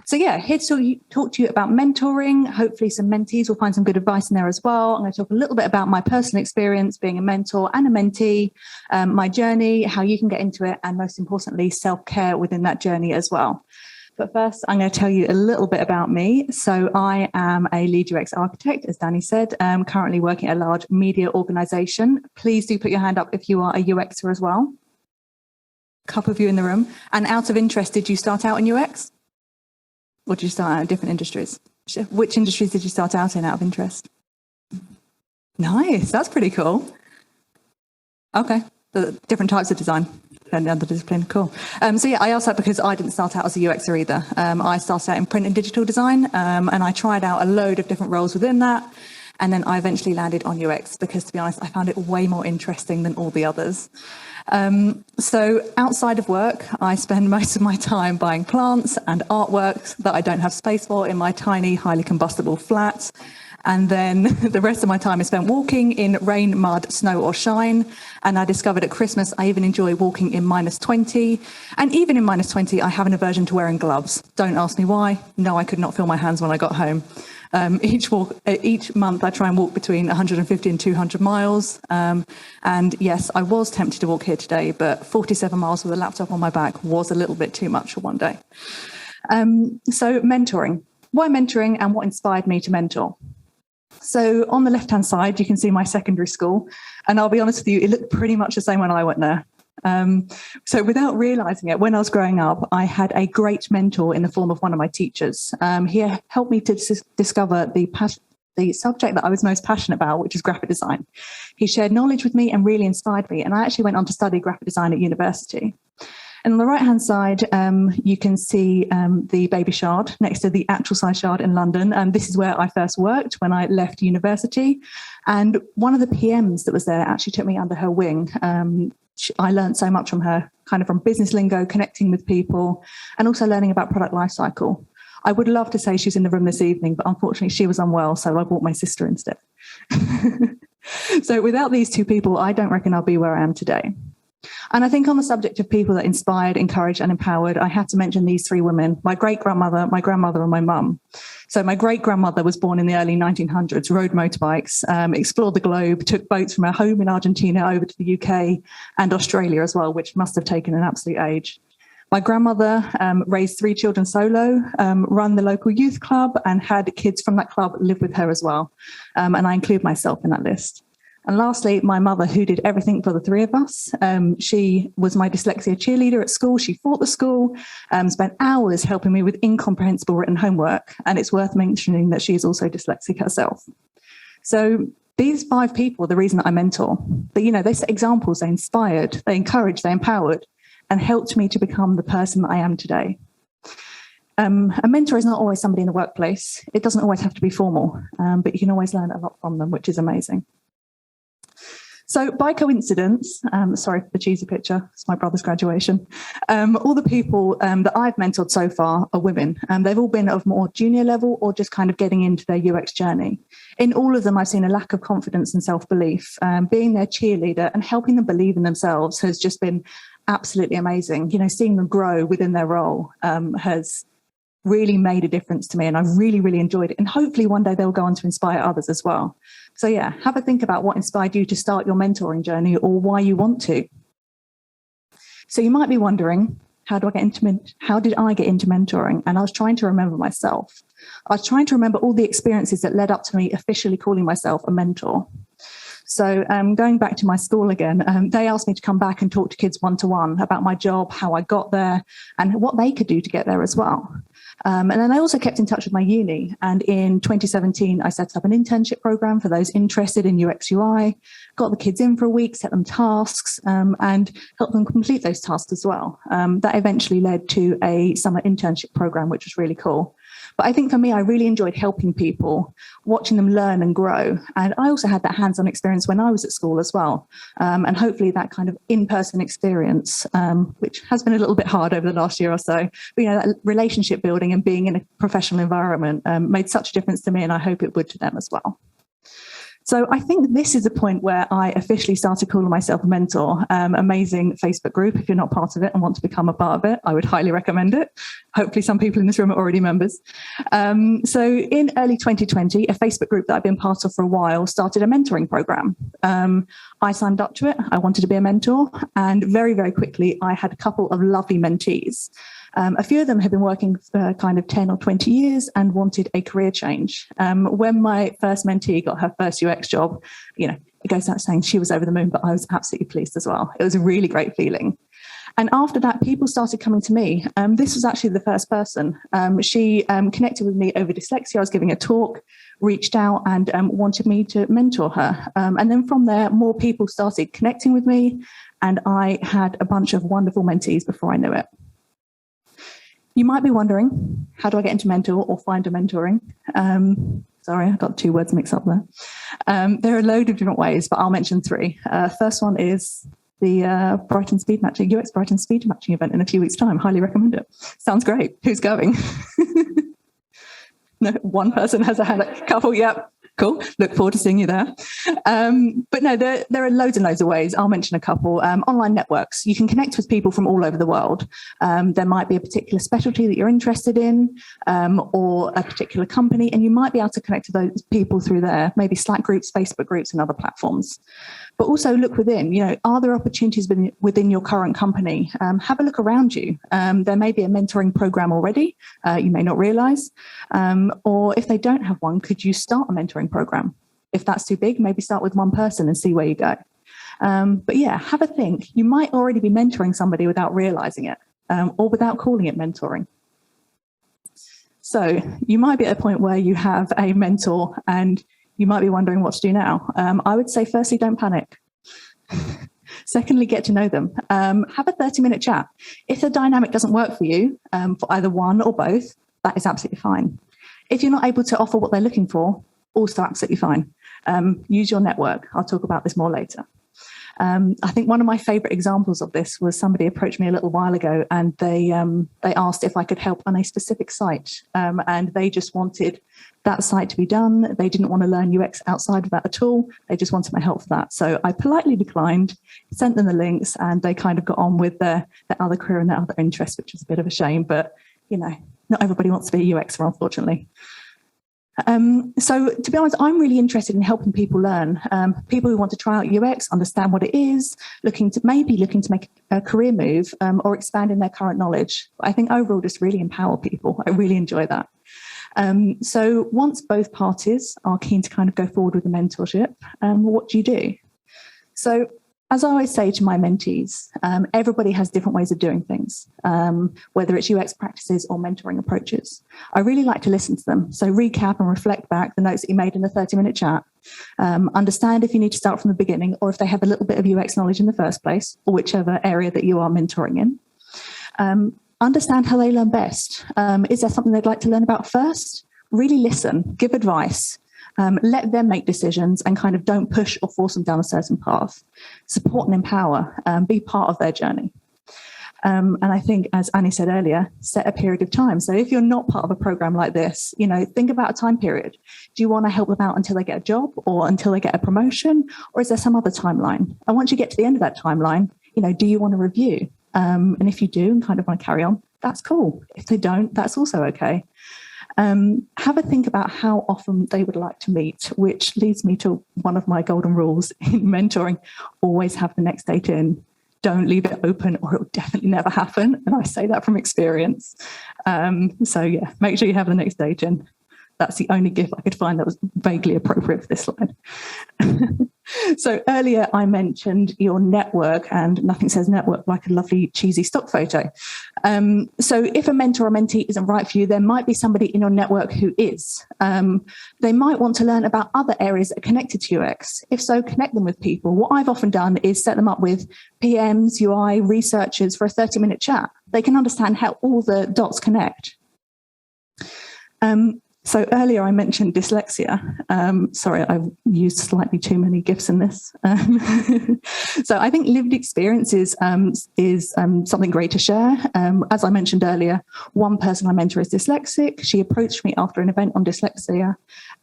So yeah, here to talk to you about mentoring. Hopefully some mentees will find some good advice in there as well. I'm going to talk a little bit about my personal experience being a mentor and a mentee, my journey, how you can get into it, and most importantly, self-care within that journey as well. But first, I'm going to tell you a little bit about me. So I am a lead UX architect, as Danny said, currently working at a large media organisation. Please do put your hand up if you are a UXer as well. A couple of you in the room. And out of interest, did you start out in UX? Or did you start out in different industries? Which industries did you start out in out of interest? Nice, that's pretty cool. Okay, the different types of design and other discipline, cool. So yeah, I asked that because I didn't start out as a UXer either. I started out in print and digital design, and I tried out a load of different roles within that. And then I eventually landed on UX because, to be honest, I found it way more interesting than all the others. So outside of work, I spend most of my time buying plants and artworks that I don't have space for in my tiny, highly combustible flat. And then the rest of my time is spent walking in rain, mud, snow or shine. And I discovered at Christmas, I even enjoy walking in -20. And even in -20, I have an aversion to wearing gloves. Don't ask me why. No, I could not feel my hands when I got home. Each month I try and walk between 150 and 200 miles. And yes, I was tempted to walk here today, but 47 miles with a laptop on my back was a little bit too much for one day. So mentoring. Why mentoring and what inspired me to mentor? So on the left-hand side, you can see my secondary school. And I'll be honest with you, it looked pretty much the same when I went there. So without realizing it, when I was growing up, I had a great mentor in the form of one of my teachers. He helped me to discover the subject that I was most passionate about, which is graphic design. He shared knowledge with me and really inspired me. And I actually went on to study graphic design at university. And on the right-hand side, you can see the baby shard next to the actual size shard in London. This is where I first worked when I left university. And one of the PMs that was there actually took me under her wing. I learned so much from her, kind of from business lingo, connecting with people, and also learning about product lifecycle. I would love to say she's in the room this evening, but unfortunately she was unwell, so I brought my sister instead. So without these two people, I don't reckon I'll be where I am today. And I think on the subject of people that inspired, encouraged and empowered, I had to mention these three women, my great-grandmother, my grandmother and my mum. So my great-grandmother was born in the early 1900s, rode motorbikes, explored the globe, took boats from her home in Argentina over to the UK and Australia as well, which must have taken an absolute age. My grandmother raised 3 children solo, run the local youth club and had kids from that club live with her as well. And I include myself in that list. And lastly, my mother, who did everything for the 3 of us. She was my dyslexia cheerleader at school. She fought the school, spent hours helping me with incomprehensible written homework. And it's worth mentioning that she is also dyslexic herself. So these 5 people are the reason that I mentor. But, you know, they set examples, they inspired, they encouraged, they empowered, and helped me to become the person that I am today. A mentor is not always somebody in the workplace. It doesn't always have to be formal, but you can always learn a lot from them, which is amazing. So by coincidence, sorry for the cheesy picture, it's my brother's graduation, all the people that I've mentored so far are women. They've all been of more junior level or just kind of getting into their UX journey. In all of them, I've seen a lack of confidence and self-belief. Being their cheerleader and helping them believe in themselves has just been absolutely amazing. You know, seeing them grow within their role has really made a difference to me, and I've really, really enjoyed it. And hopefully one day they'll go on to inspire others as well. So yeah, have a think about what inspired you to start your mentoring journey or why you want to. So you might be wondering, how did I get into mentoring? And I was trying to remember myself. I was trying to remember all the experiences that led up to me officially calling myself a mentor. So going back to my school again, they asked me to come back and talk to kids one-to-one about my job, how I got there, and what they could do to get there as well. And then I also kept in touch with my uni. And in 2017, I set up an internship program for those interested in UX UI, got the kids in for a week, set them tasks, and helped them complete those tasks as well. That eventually led to a summer internship program, which was really cool. But I think for me, I really enjoyed helping people, watching them learn and grow. And I also had that hands-on experience when I was at school as well. And hopefully that kind of in-person experience, which has been a little bit hard over the last year or so, but, you know, that relationship building and being in a professional environment made such a difference to me, and I hope it would to them as well. So I think this is the point where I officially started calling myself a mentor. Amazing Facebook group. If you're not part of it and want to become a part of it, I would highly recommend it. Hopefully some people in this room are already members. So in early 2020, a Facebook group that I've been part of for a while started a mentoring program. I signed up to it. I wanted to be a mentor. And very, very quickly, I had a couple of lovely mentees. A few of them had been working for kind of 10 or 20 years and wanted a career change. When my first mentee got her first UX job, it goes without saying she was over the moon, but I was absolutely pleased as well. It was a really great feeling. And after that, people started coming to me. This was actually the first person. She connected with me over dyslexia. I was giving a talk, reached out and wanted me to mentor her. And then from there, more people started connecting with me. And I had a bunch of wonderful mentees before I knew it. You might be wondering, how do I get into mentor or find a mentoring? Sorry, I got two words mixed up there. There are a load of different ways, but I'll mention three. First one is the Brighton speed matching, UX Brighton speed matching event in a few weeks' time. Highly recommend it. Sounds great. Who's going? No, one person has a hand. Couple, yep. Cool. Look forward to seeing you there. But no, there are loads and loads of ways. I'll mention a couple. Online networks. You can connect with people from all over the world. There might be a particular specialty that you're interested in, or a particular company, and you might be able to connect to those people through there, maybe Slack groups, Facebook groups, and other platforms. But also look within, are there opportunities within your current company? Have a look around you. There may be a mentoring program already, you may not realize. Or if they don't have one, could you start a mentoring program? If that's too big, maybe start with one person and see where you go. But yeah, have a think. You might already be mentoring somebody without realizing it, or without calling it mentoring. So you might be at a point where you have a mentor and you might be wondering what to do now. I would say, firstly, don't panic. Secondly, get to know them. Have a 30-minute chat. If the dynamic doesn't work for you, for either one or both, that is absolutely fine. If you're not able to offer what they're looking for, also absolutely fine. Use your network. I'll talk about this more later. I think one of my favorite examples of this was somebody approached me a little while ago and they asked if I could help on a specific site. And they just wanted that site to be done. They didn't want to learn UX outside of that at all. They just wanted my help for that. So I politely declined, sent them the links, and they kind of got on with their other career and their other interests, which is a bit of a shame. But, not everybody wants to be a UXer, unfortunately. So to be honest, I'm really interested in helping people learn. People who want to try out UX, understand what it is, looking to make a career move, or expand in their current knowledge. I think overall just really empower people. I really enjoy that. So once both parties are keen to kind of go forward with the mentorship, what do you do? So as I always say to my mentees, everybody has different ways of doing things, whether it's UX practices or mentoring approaches. I really like to listen to them. So recap and reflect back the notes that you made in the 30-minute chat. Understand if you need to start from the beginning or if they have a little bit of UX knowledge in the first place, or whichever area that you are mentoring in. Understand how they learn best. Is there something they'd like to learn about first? Really listen, give advice. Let them make decisions and kind of don't push or force them down a certain path. Support and empower, be part of their journey. And I think, as Annie said earlier, set a period of time. So if you're not part of a program like this, think about a time period. Do you want to help them out until they get a job or until they get a promotion? Or is there some other timeline? And once you get to the end of that timeline, do you want to review? And if you do and kind of want to carry on, that's cool. If they don't, that's also okay. Have a think about how often they would like to meet, which leads me to one of my golden rules in mentoring. Always have the next date in. Don't leave it open or it will definitely never happen. And I say that from experience. So yeah, make sure you have the next date in. That's the only gift I could find that was vaguely appropriate for this slide. So earlier I mentioned your network, and nothing says network like a lovely cheesy stock photo. So if a mentor or mentee isn't right for you, there might be somebody in your network who is. They might want to learn about other areas that are connected to UX. If so, connect them with people. What I've often done is set them up with PMs, UI, researchers for a 30-minute chat. They can understand how all the dots connect. So earlier I mentioned dyslexia. Sorry, I've used slightly too many GIFs in this. So I think lived experience is something great to share. As I mentioned earlier, one person I mentor is dyslexic. She approached me after an event on dyslexia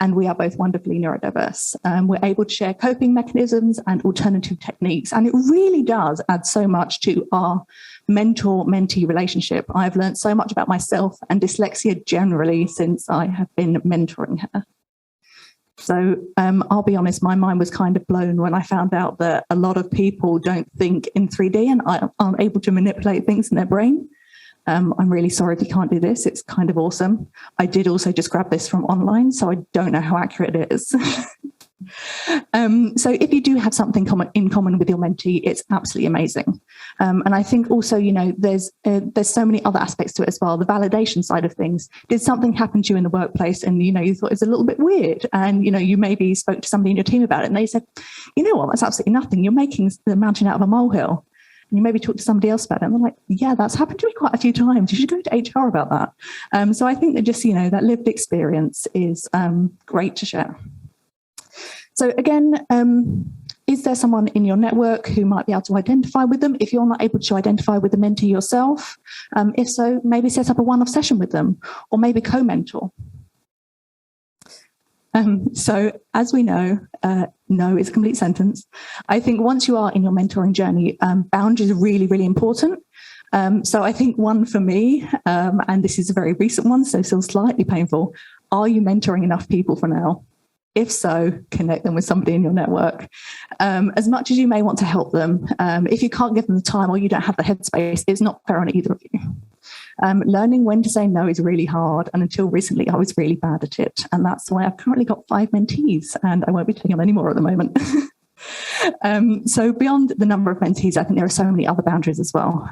and we are both wonderfully neurodiverse. We're able to share coping mechanisms and alternative techniques, and it really does add so much to our mentor-mentee relationship. I've learned so much about myself and dyslexia generally since I have been mentoring her. So I'll be honest, my mind was kind of blown when I found out that a lot of people don't think in 3D and aren't able to manipulate things in their brain. I'm really sorry if you can't do this. It's kind of awesome. I did also just grab this from online, so I don't know how accurate it is. So if you do have something in common with your mentee, it's absolutely amazing. And I think also, you know, there's so many other aspects to it as well. The validation side of things. Did something happen to you in the workplace and, you know, you thought it was a little bit weird, and, you know, you maybe spoke to somebody in your team about it and they said, you know what, that's absolutely nothing. You're making the mountain out of a molehill. And you maybe talk to somebody else about it and they're like, yeah, that's happened to me quite a few times. You should go to HR about that. So I think that just, you know, that lived experience is great to share. So again, is there someone in your network who might be able to identify with them if you're not able to identify with the mentee yourself? If so, maybe set up a one-off session with them, or maybe co-mentor. So as we know, no is a complete sentence. I think once you are in your mentoring journey, boundaries are really, really important. So I think one for me, and this is a very recent one, so still slightly painful, are you mentoring enough people for now? If so, connect them with somebody in your network. As much as you may want to help them, if you can't give them the time or you don't have the headspace, it's not fair on either of you. Learning when to say no is really hard, and until recently I was really bad at it, and that's why I've currently got 5 mentees and I won't be taking on any more at the moment. So beyond the number of mentees, I think there are so many other boundaries as well.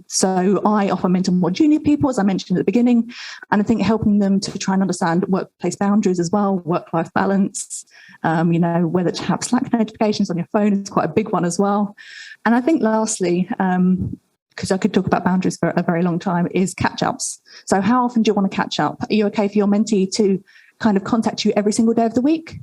So I often mentor more junior people, as I mentioned at the beginning, and I think helping them to try and understand workplace boundaries as well, work-life balance, you know, whether to have Slack notifications on your phone is quite a big one as well. And I think lastly, because I could talk about boundaries for a very long time, is catch-ups. So how often do you want to catch up? Are you okay for your mentee to kind of contact you every single day of the week?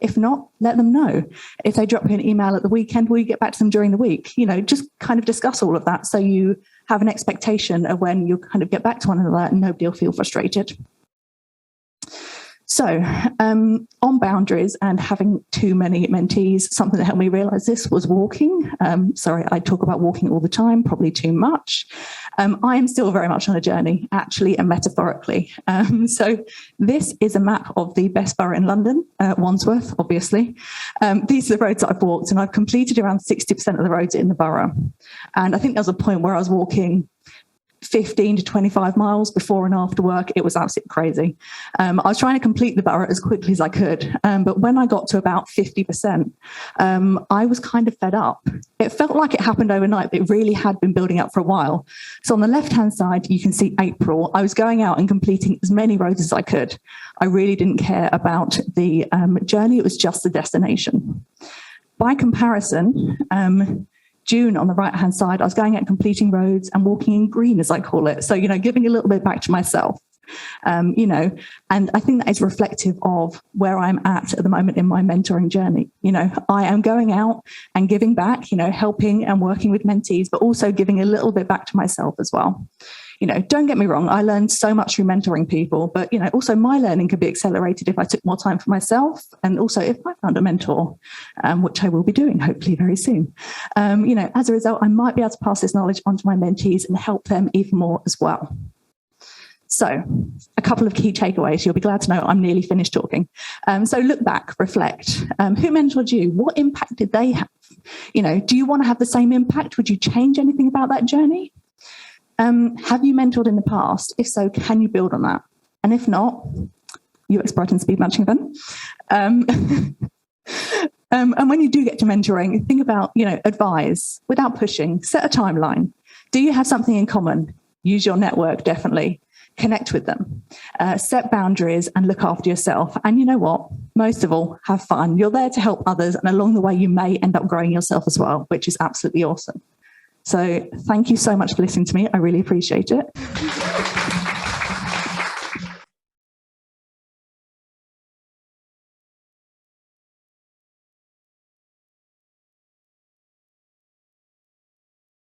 If not, let them know. If they drop you an email at the weekend, will you get back to them during the week? You know, just kind of discuss all of that so you have an expectation of when you kind of get back to one another and nobody will feel frustrated. So on boundaries and having too many mentees, something that helped me realize this was walking. Sorry, I talk about walking all the time, probably too much. I am still very much on a journey, actually and metaphorically. So this is a map of the best borough in London, Wandsworth, obviously. These are the roads that I've walked, and I've completed around 60% of the roads in the borough. And I think there was a point where I was walking 15 to 25 miles before and after work. It was absolutely crazy. I was trying to complete the borough as quickly as I could, but when I got to about 50%, I was kind of fed up. It felt like it happened overnight, but it really had been building up for a while. So on the left-hand side, you can see April. I was going out and completing as many roads as I could. I really didn't care about the journey. It was just the destination. By comparison, June on the right-hand side, I was going out completing roads and walking in green, as I call it. So, you know, giving a little bit back to myself, you know, and I think that is reflective of where I'm at the moment in my mentoring journey. You know, I am going out and giving back, you know, helping and working with mentees, but also giving a little bit back to myself as well. You know, don't get me wrong, I learned so much through mentoring people, but, you know, also my learning could be accelerated if I took more time for myself, and also if I found a mentor, which I will be doing hopefully very soon. You know, as a result, I might be able to pass this knowledge on to my mentees and help them even more as well. So a couple of key takeaways. You'll be glad to know I'm nearly finished talking. So look back, reflect. Who mentored you? What impact did they have? You know, do you want to have the same impact? Would you change anything about that journey? Have you mentored in the past? If so, can you build on that? And if not, UX Brighton speed matching event. And when you do get to mentoring, think about, you know, advise without pushing, set a timeline. Do you have something in common? Use your network, definitely. Connect with them, set boundaries and look after yourself. And you know what? Most of all, have fun. You're there to help others. And along the way, you may end up growing yourself as well, which is absolutely awesome. So thank you so much for listening to me. I really appreciate it.